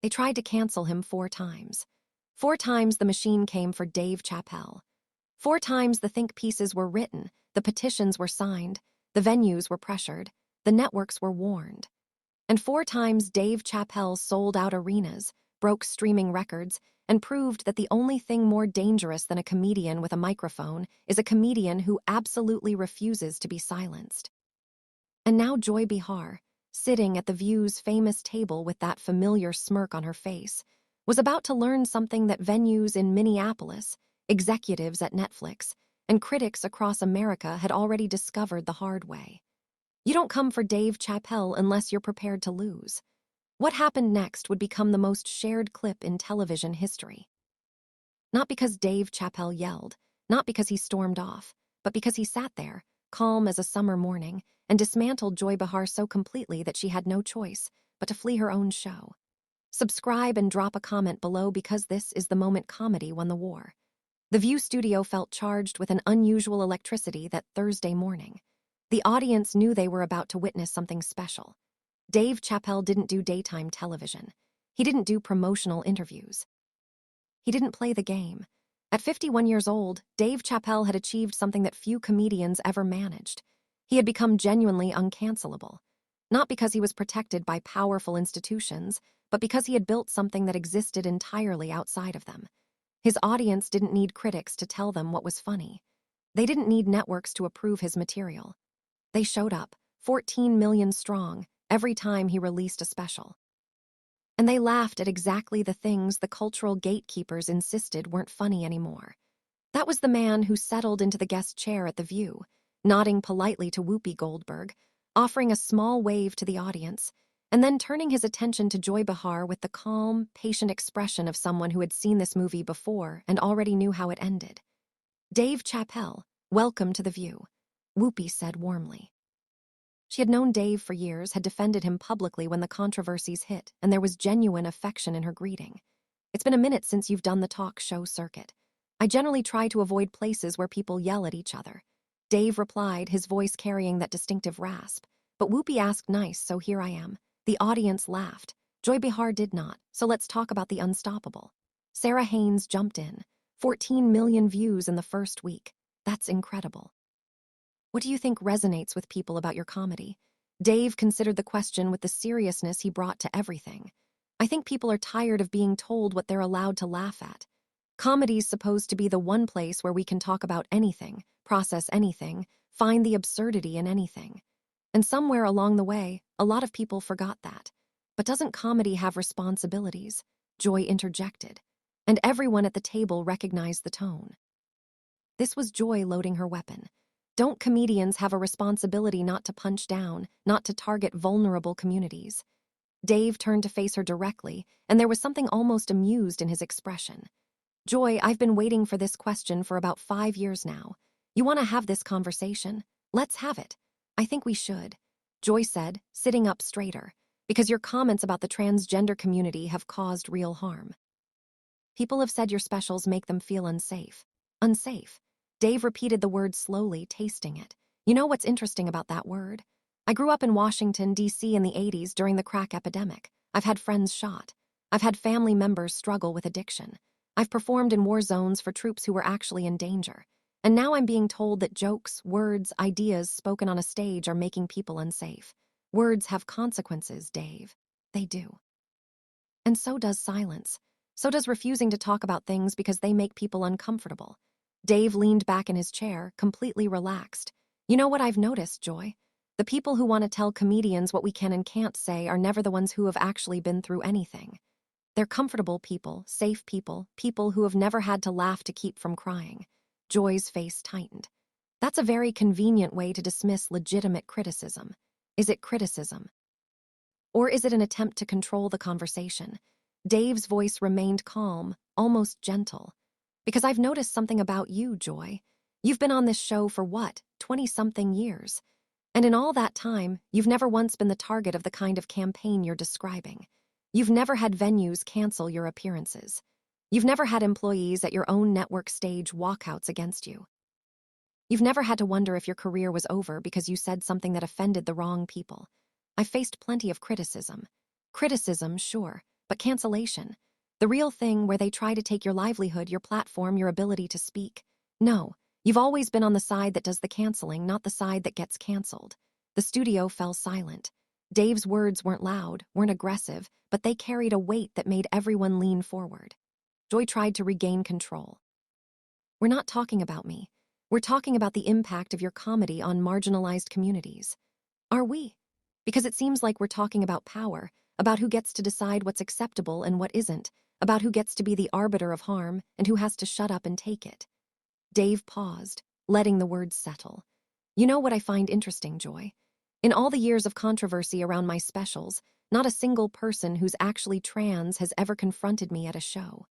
They tried to cancel him 4 times. 4 times the machine came for Dave Chappelle. 4 times the think pieces were written, the petitions were signed, the venues were pressured, the networks were warned. And 4 times Dave Chappelle sold out arenas, broke streaming records, and proved that the only thing more dangerous than a comedian with a microphone is a comedian who absolutely refuses to be silenced. And now Joy Behar, sitting at The View's famous table with that familiar smirk on her face, was about to learn something that venues in Minneapolis, executives at Netflix, and critics across America had already discovered the hard way. You don't come for Dave Chappelle unless you're prepared to lose. What happened next would become the most shared clip in television history. Not because Dave Chappelle yelled, not because he stormed off, but because he sat there, calm as a summer morning, and dismantled Joy Behar so completely that she had no choice but to flee her own show. Subscribe and drop a comment below because this is the moment comedy won the war. The View studio felt charged with an unusual electricity that Thursday morning. The audience knew they were about to witness something special. Dave Chappelle didn't do daytime television. He didn't do promotional interviews. He didn't play the game. At 51 years old, Dave Chappelle had achieved something that few comedians ever managed. He had become genuinely uncancelable. Not because he was protected by powerful institutions, but because he had built something that existed entirely outside of them. His audience didn't need critics to tell them what was funny. They didn't need networks to approve his material. They showed up, 14 million strong, every time he released a special. And they laughed at exactly the things the cultural gatekeepers insisted weren't funny anymore. That was the man who settled into the guest chair at The View, nodding politely to Whoopi Goldberg, offering a small wave to the audience, and then turning his attention to Joy Behar with the calm, patient expression of someone who had seen this movie before and already knew how it ended. "Dave Chappelle, welcome to The View," Whoopi said warmly. She had known Dave for years, had defended him publicly when the controversies hit, and there was genuine affection in her greeting. "It's been a minute since you've done the talk show circuit. I generally try to avoid places where people yell at each other," Dave replied, his voice carrying that distinctive rasp. But Whoopi asked nice, so here I am. The audience laughed. Joy Behar did not, so let's talk about the unstoppable. Sarah Haynes jumped in. 14 million views in the first week. That's incredible. "What do you think resonates with people about your comedy?" Dave considered the question with the seriousness he brought to everything. "I think people are tired of being told what they're allowed to laugh at. Comedy's supposed to be the one place where we can talk about anything, process anything, find the absurdity in anything. And somewhere along the way, a lot of people forgot that. But doesn't comedy have responsibilities?" Joy interjected. And everyone at the table recognized the tone. This was Joy loading her weapon. Don't comedians have a responsibility not to punch down, not to target vulnerable communities? Dave turned to face her directly, and there was something almost amused in his expression. "Joy, I've been waiting for this question for about 5 years now. You want to have this conversation? Let's have it." "I think we should," Joy said, sitting up straighter, "because your comments about the transgender community have caused real harm. People have said your specials make them feel unsafe." Unsafe. Dave repeated the word slowly, tasting it. "You know what's interesting about that word? I grew up in Washington, D.C. in the 80s during the crack epidemic. I've had friends shot. I've had family members struggle with addiction. I've performed in war zones for troops who were actually in danger. And now I'm being told that jokes, words, ideas spoken on a stage are making people unsafe. Words have consequences, Dave. They do. And so does silence. So does refusing to talk about things because they make people uncomfortable." Dave leaned back in his chair, completely relaxed. "You know what I've noticed, Joy? The people who want to tell comedians what we can and can't say are never the ones who have actually been through anything. They're comfortable people, safe people, people who have never had to laugh to keep from crying." Joy's face tightened. "That's a very convenient way to dismiss legitimate criticism. Is it criticism? Or is it an attempt to control the conversation?" Dave's voice remained calm, almost gentle. "Because I've noticed something about you, Joy. You've been on this show for what, 20-something years? And in all that time, you've never once been the target of the kind of campaign you're describing. You've never had venues cancel your appearances. You've never had employees at your own network stage walkouts against you. You've never had to wonder if your career was over because you said something that offended the wrong people. I've faced plenty of criticism. Criticism, sure, But cancellation, the real thing where they try to take your livelihood, your platform, your ability to speak. No, you've always been on the side that does the canceling, not the side that gets canceled. The studio fell silent. Dave's words weren't loud, weren't aggressive, but they carried a weight that made everyone lean forward. Joy tried to regain control. We're not talking about me. We're talking about the impact of your comedy on marginalized communities. Are we? Because it seems like we're talking about power, about who gets to decide what's acceptable and what isn't, about who gets to be the arbiter of harm and who has to shut up and take it. Dave paused, letting the words settle. You know what I find interesting, Joy? In all the years of controversy around my specials, not a single person who's actually trans has ever confronted me at a show.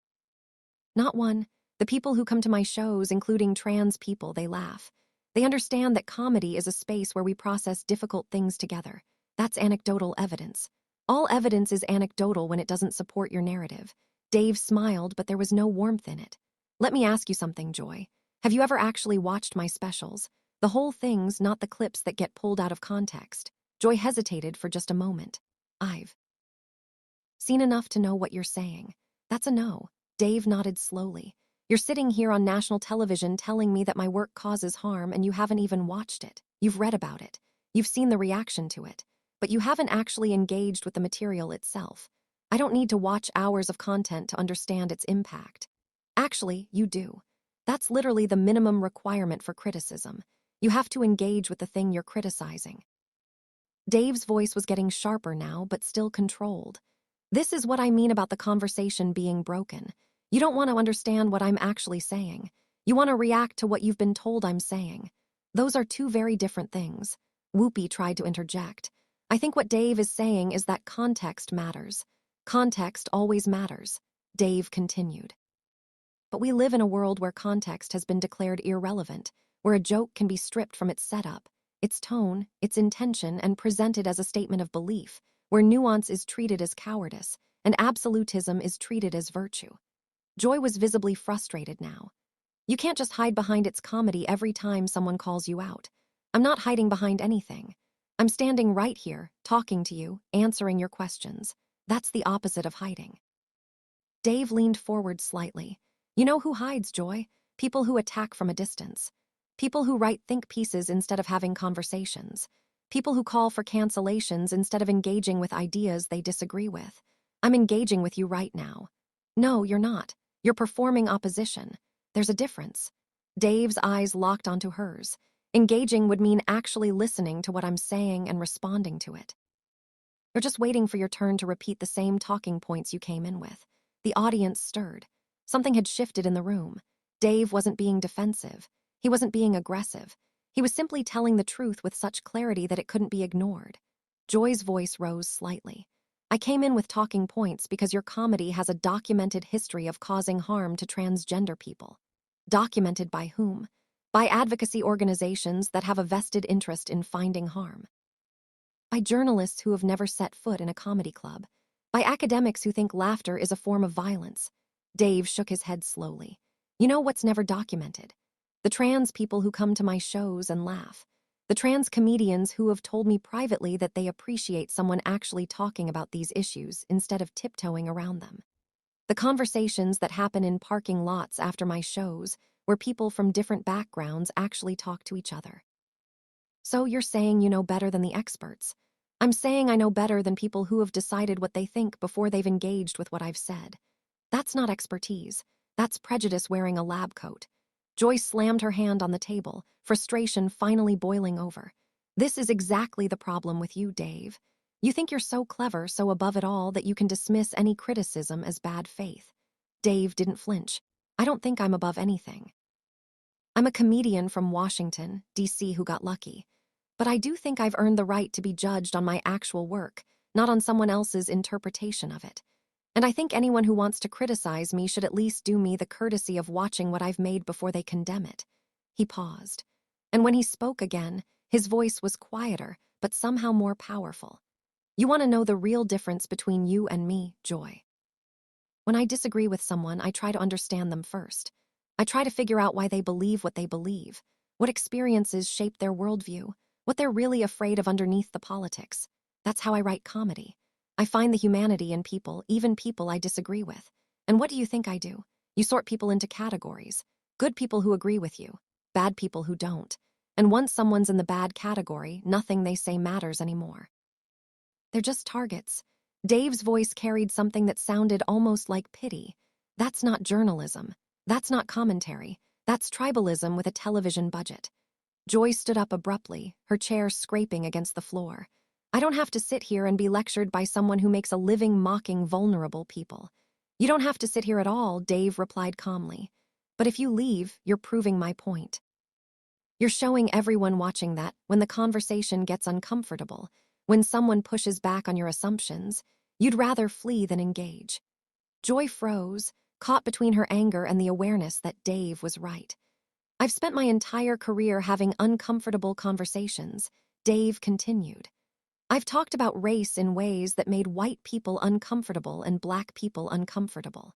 Not one. The people who come to my shows, including trans people, they laugh. They understand that comedy is a space where we process difficult things together. That's anecdotal evidence. All evidence is anecdotal when it doesn't support your narrative. Dave smiled, but there was no warmth in it. Let me ask you something, Joy. Have you ever actually watched my specials? The whole things, not the clips that get pulled out of context. Joy hesitated for just a moment. I've seen enough to know what you're saying. That's a no. Dave nodded slowly. You're sitting here on national television telling me that my work causes harm and you haven't even watched it. You've read about it. You've seen the reaction to it. But you haven't actually engaged with the material itself. I don't need to watch hours of content to understand its impact. Actually, you do. That's literally the minimum requirement for criticism. You have to engage with the thing you're criticizing. Dave's voice was getting sharper now, but still controlled. This is what I mean about the conversation being broken. You don't want to understand what I'm actually saying. You want to react to what you've been told I'm saying. Those are two very different things. Whoopi tried to interject. I think what Dave is saying is that context matters. Context always matters, Dave continued. But we live in a world where context has been declared irrelevant, where a joke can be stripped from its setup, its tone, its intention, and presented as a statement of belief, where nuance is treated as cowardice, and absolutism is treated as virtue. Joy was visibly frustrated now. You can't just hide behind its comedy every time someone calls you out. I'm not hiding behind anything. I'm standing right here, talking to you, answering your questions. That's the opposite of hiding. Dave leaned forward slightly. You know who hides, Joy? People who attack from a distance. People who write think pieces instead of having conversations. People who call for cancellations instead of engaging with ideas they disagree with. I'm engaging with you right now. No, you're not. You're performing opposition. There's a difference. Dave's eyes locked onto hers. Engaging would mean actually listening to what I'm saying and responding to it. You're just waiting for your turn to repeat the same talking points you came in with. The audience stirred. Something had shifted in the room. Dave wasn't being defensive. He wasn't being aggressive. He was simply telling the truth with such clarity that it couldn't be ignored. Joy's voice rose slightly. I came in with talking points because your comedy has a documented history of causing harm to transgender people. Documented by whom? By advocacy organizations that have a vested interest in finding harm. By journalists who have never set foot in a comedy club. By academics who think laughter is a form of violence. Dave shook his head slowly. You know what's never documented? The trans people who come to my shows and laugh. The trans comedians who have told me privately that they appreciate someone actually talking about these issues instead of tiptoeing around them. The conversations that happen in parking lots after my shows, where people from different backgrounds actually talk to each other. So you're saying you know better than the experts. I'm saying I know better than people who have decided what they think before they've engaged with what I've said. That's not expertise. That's prejudice wearing a lab coat. Joy slammed her hand on the table, frustration finally boiling over. This is exactly the problem with you, Dave. You think you're so clever, so above it all, that you can dismiss any criticism as bad faith. Dave didn't flinch. I don't think I'm above anything. I'm a comedian from Washington, D.C. who got lucky. But I do think I've earned the right to be judged on my actual work, not on someone else's interpretation of it. And I think anyone who wants to criticize me should at least do me the courtesy of watching what I've made before they condemn it. He paused. And when he spoke again, his voice was quieter, but somehow more powerful. You want to know the real difference between you and me, Joy. When I disagree with someone, I try to understand them first. I try to figure out why they believe what they believe, what experiences shape their worldview, what they're really afraid of underneath the politics. That's how I write comedy. I find the humanity in people, even people I disagree with. And what do you think I do? You sort people into categories. Good people who agree with you, bad people who don't. And once someone's in the bad category, nothing they say matters anymore. They're just targets. Dave's voice carried something that sounded almost like pity. That's not journalism. That's not commentary. That's tribalism with a television budget. Joy stood up abruptly, her chair scraping against the floor. I don't have to sit here and be lectured by someone who makes a living mocking vulnerable people. You don't have to sit here at all, Dave replied calmly. But if you leave, you're proving my point. You're showing everyone watching that when the conversation gets uncomfortable, when someone pushes back on your assumptions, you'd rather flee than engage. Joy froze, caught between her anger and the awareness that Dave was right. I've spent my entire career having uncomfortable conversations, Dave continued. I've talked about race in ways that made white people uncomfortable and black people uncomfortable.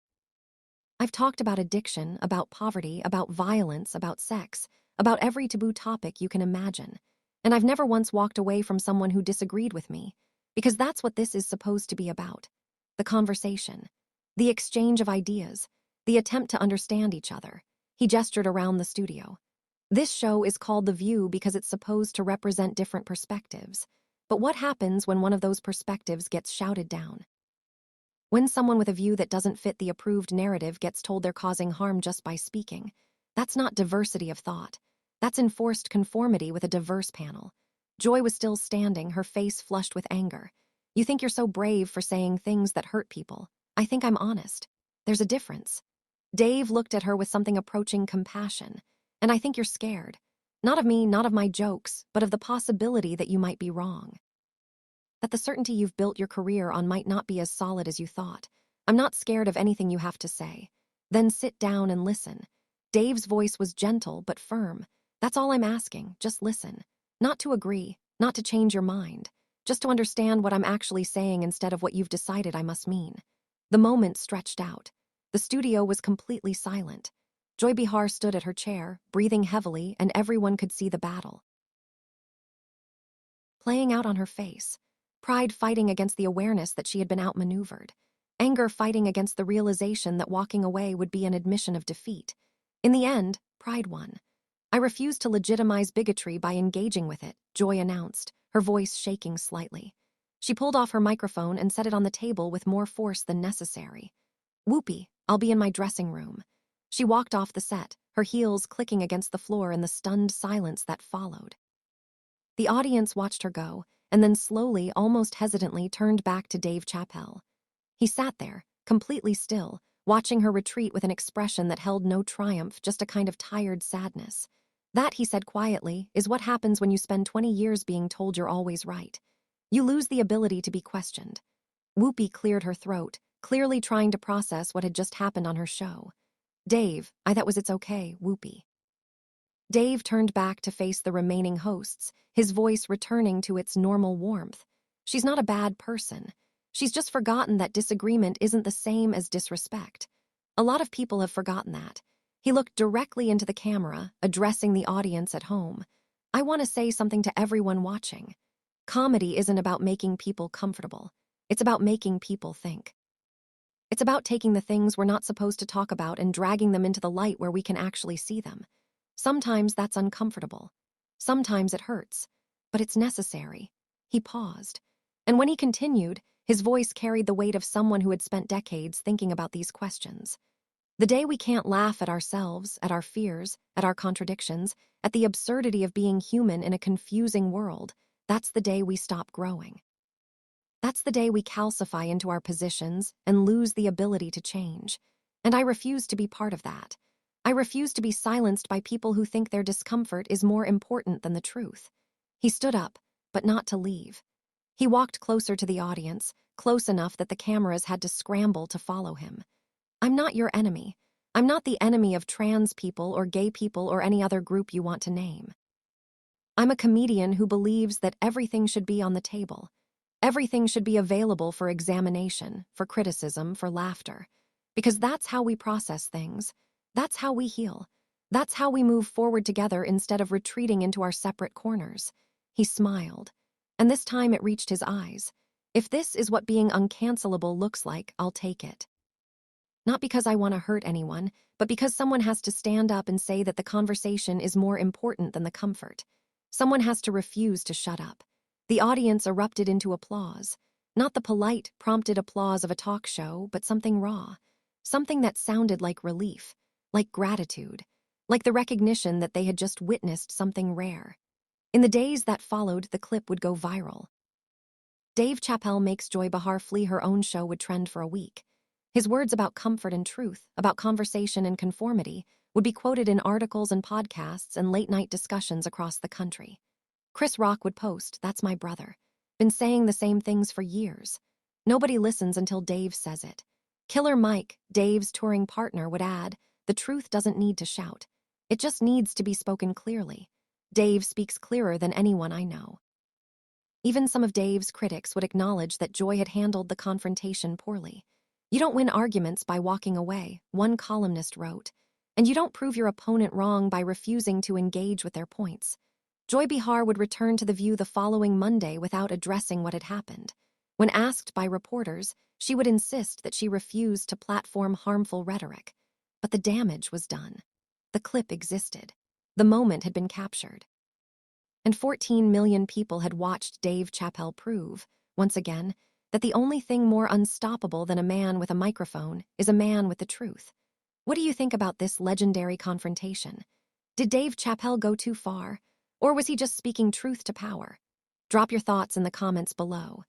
I've talked about addiction, about poverty, about violence, about sex, about every taboo topic you can imagine. And I've never once walked away from someone who disagreed with me, because that's what this is supposed to be about. The conversation, the exchange of ideas, the attempt to understand each other. He gestured around the studio. This show is called The View because it's supposed to represent different perspectives. But what happens when one of those perspectives gets shouted down? When someone with a view that doesn't fit the approved narrative gets told they're causing harm just by speaking, that's not diversity of thought. That's enforced conformity with a diverse panel. Joy was still standing, her face flushed with anger. You think you're so brave for saying things that hurt people. I think I'm honest. There's a difference. Dave looked at her with something approaching compassion. And I think you're scared. Not of me, not of my jokes, but of the possibility that you might be wrong. That the certainty you've built your career on might not be as solid as you thought. I'm not scared of anything you have to say. Then sit down and listen. Dave's voice was gentle but firm. That's all I'm asking, just listen. Not to agree, not to change your mind. Just to understand what I'm actually saying instead of what you've decided I must mean. The moment stretched out. The studio was completely silent. Joy Behar stood at her chair, breathing heavily, and everyone could see the battle playing out on her face. Pride fighting against the awareness that she had been outmaneuvered. Anger fighting against the realization that walking away would be an admission of defeat. In the end, pride won. I refuse to legitimize bigotry by engaging with it, Joy announced, her voice shaking slightly. She pulled off her microphone and set it on the table with more force than necessary. Whoopee, I'll be in my dressing room. She walked off the set, her heels clicking against the floor in the stunned silence that followed. The audience watched her go, and then slowly, almost hesitantly, turned back to Dave Chappelle. He sat there, completely still, watching her retreat with an expression that held no triumph, just a kind of tired sadness. That, he said quietly, is what happens when you spend 20 years being told you're always right. You lose the ability to be questioned. Whoopee cleared her throat, clearly trying to process what had just happened on her show. Dave, I thought it's okay, Whoopee. Dave turned back to face the remaining hosts, his voice returning to its normal warmth. She's not a bad person. She's just forgotten that disagreement isn't the same as disrespect. A lot of people have forgotten that. He looked directly into the camera, addressing the audience at home. I want to say something to everyone watching. Comedy isn't about making people comfortable. It's about making people think. It's about taking the things we're not supposed to talk about and dragging them into the light where we can actually see them. Sometimes that's uncomfortable. Sometimes it hurts. But it's necessary. He paused. And when he continued, his voice carried the weight of someone who had spent decades thinking about these questions. The day we can't laugh at ourselves, at our fears, at our contradictions, at the absurdity of being human in a confusing world, that's the day we stop growing. That's the day we calcify into our positions and lose the ability to change. And I refuse to be part of that. I refuse to be silenced by people who think their discomfort is more important than the truth. He stood up, but not to leave. He walked closer to the audience, close enough that the cameras had to scramble to follow him. I'm not your enemy. I'm not the enemy of trans people or gay people or any other group you want to name. I'm a comedian who believes that everything should be on the table. Everything should be available for examination, for criticism, for laughter. Because that's how we process things. That's how we heal. That's how we move forward together instead of retreating into our separate corners. He smiled. And this time it reached his eyes. If this is what being uncancelable looks like, I'll take it. Not because I want to hurt anyone, but because someone has to stand up and say that the conversation is more important than the comfort. Someone has to refuse to shut up. The audience erupted into applause. Not the polite, prompted applause of a talk show, but something raw. Something that sounded like relief, like gratitude, like the recognition that they had just witnessed something rare. In the days that followed, the clip would go viral. Dave Chappelle makes Joy Behar flee her own show would trend for a week. His words about comfort and truth, about conversation and conformity, would be quoted in articles and podcasts and late-night discussions across the country. Chris Rock would post, "That's my brother. Been saying the same things for years." Nobody listens until Dave says it. Killer Mike, Dave's touring partner, would add, "The truth doesn't need to shout. It just needs to be spoken clearly. Dave speaks clearer than anyone I know." Even some of Dave's critics would acknowledge that Joy had handled the confrontation poorly. "You don't win arguments by walking away," one columnist wrote, "and you don't prove your opponent wrong by refusing to engage with their points." Joy Behar would return to The View the following Monday without addressing what had happened. When asked by reporters, she would insist that she refused to platform harmful rhetoric. But the damage was done. The clip existed. The moment had been captured. And 14 million people had watched Dave Chappelle prove, once again, that the only thing more unstoppable than a man with a microphone is a man with the truth. What do you think about this legendary confrontation? Did Dave Chappelle go too far? Or was he just speaking truth to power? Drop your thoughts in the comments below.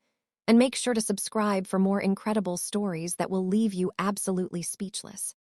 And make sure to subscribe for more incredible stories that will leave you absolutely speechless.